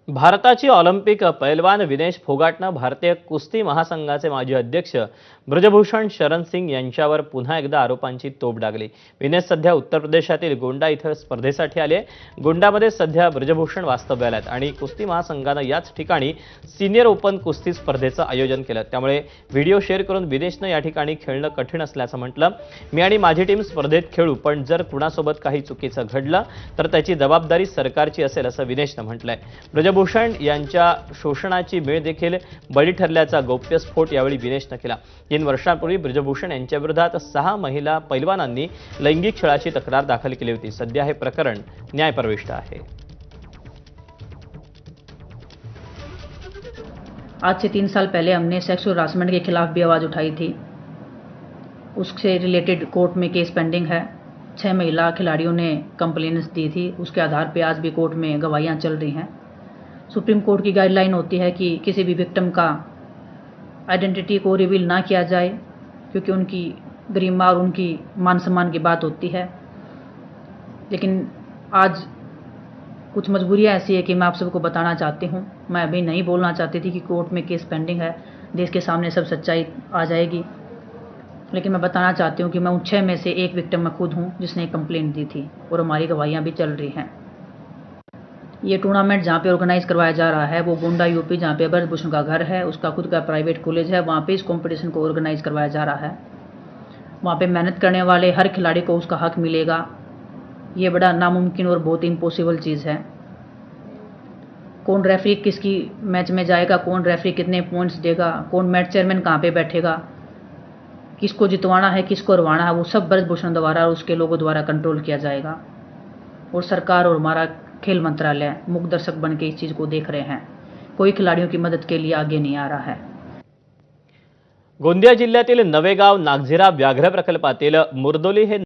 भारताची ऑलिम्पिक पैलवान विनेश फोगाटनं भारतीय कुस्ती महासंघाचे माजी अध्यक्ष ब्रजभूषण शरण सिंग यांच्यावर पुन्हा एकदा आरोपांची तोफ डागली। विनेश सध्या उत्तर प्रदेशातील गोंडा इथं स्पर्धेसाठी आले। गोंडामध्ये सध्या ब्रजभूषण वास्तव्याला आहेत आणि कुस्ती महासंघानं याच ठिकाणी सीनियर ओपन कुस्ती स्पर्धेचं आयोजन केलं। त्यामुळे व्हिडिओ शेअर करून विनेशनं या ठिकाणी खेळणं कठीण असल्याचं म्हटलं। मी आणि माझी टीम स्पर्धेत खेळू, पण जर कुणासोबत काही चुकीचं घडलं तर त्याची जबाबदारी सरकारची असेल असं विनेशनं म्हटलंय। ब्रजभूषण यांच्या शोषणाची मेळ देखील बळी ठरल्याचा गौप्यस्फोट यावेळी विनेशनं केला। 3 वर्षांपूर्वी ब्रजभूषण यांच्या विरोधात 6 महिला पैलवानांनी लैंगिक छळाची तक्रार दाखल केली होती। सध्या हे प्रकरण न्यायप्रविष्ट आहे। आज से 3 साल पहले हमने सेक्सुअल हरासमेंट के खिलाफ भी आवाज़ उठाई थी। उससे रिलेटेड कोर्ट में केस पेंडिंग है। 6 महिला खिलाड़ियों ने कंप्लेंट्स दी थी, उसके आधार पर आज भी कोर्ट में गवाहियाँ चल रही हैं। सुप्रीम कोर्ट की गाइडलाइन होती है कि किसी भी विक्टिम का आइडेंटिटी को रिवील ना किया जाए, क्योंकि उनकी गरिमा और उनकी मान सम्मान की बात होती है। लेकिन आज कुछ मजबूरियाँ ऐसी है कि मैं आप सबको बताना चाहती हूँ। मैं अभी नहीं बोलना चाहती थी कि कोर्ट में केस पेंडिंग है, देश के सामने सब सच्चाई आ जाएगी, लेकिन मैं बताना चाहती हूँ कि मैं उन 6 में से एक विक्टिम मैं खुद हूँ जिसने कंप्लेंट दी थी और हमारी गवाहियाँ भी चल रही हैं। ये टूर्नामेंट जहाँ पे ऑर्गेनाइज करवाया जा रहा है वो गोंडा यूपी, जहाँ पे ब्रजभूषण का घर है, उसका खुद का प्राइवेट कॉलेज है, वहाँ पे इस कंपटीशन को ऑर्गेनाइज करवाया जा रहा है। वहाँ पे मेहनत करने वाले हर खिलाड़ी को उसका हक मिलेगा। ये बड़ा नामुमकिन और बहुत इम्पॉसिबल चीज़ है। कौन रेफरी किसकी मैच में जाएगा, कौन रेफरी कितने पॉइंट्स देगा, कौन मैच चेयरमैन कहाँ पे बैठेगा, किसको जितवाना है, किसको हरवाना है, वो सब ब्रजभूषण द्वारा और उसके लोगों द्वारा कंट्रोल किया जाएगा। और सरकार और हमारा खेल मंत्रालय मुख्य दर्शक बन के इस चीज़ को देख रहे हैं। कोई खिलाड़ियों की मदद के लिए आगे नहीं आ रहा है। गोंदिया जिल्ह्यातील नवेगाव नागझिरा व्याघ्र प्रकल्पातील मुरदोली हे